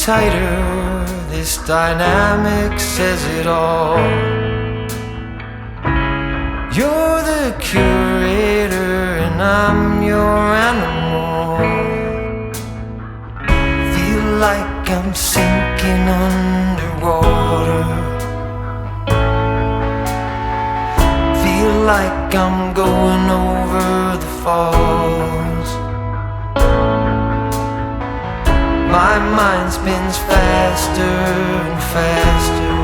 tighter, this dynamic says it all. You're the curator and I'm your animal. Feel like I'm sinking underwater. Feel like I'm going over the falls. My mind spins faster and faster.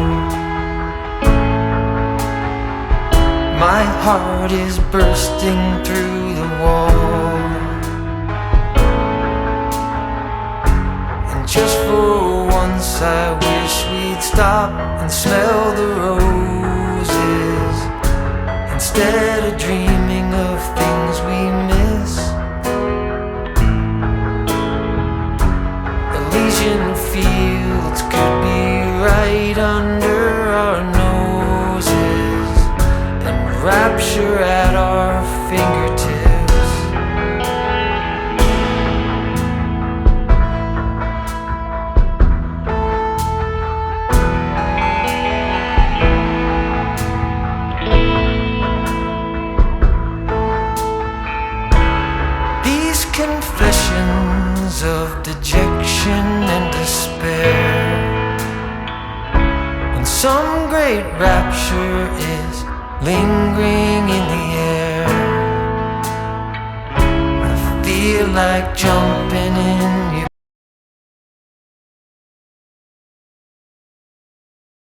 My heart is bursting through the wall. And just for once I wish we'd stop and smell the roses, instead of dreaming of things we miss. Elysian fields could be right under our noses, and rapture at our fingertips. These confessions of dejection and despair, when some great rapture is lingering in the air, I feel like jumping in your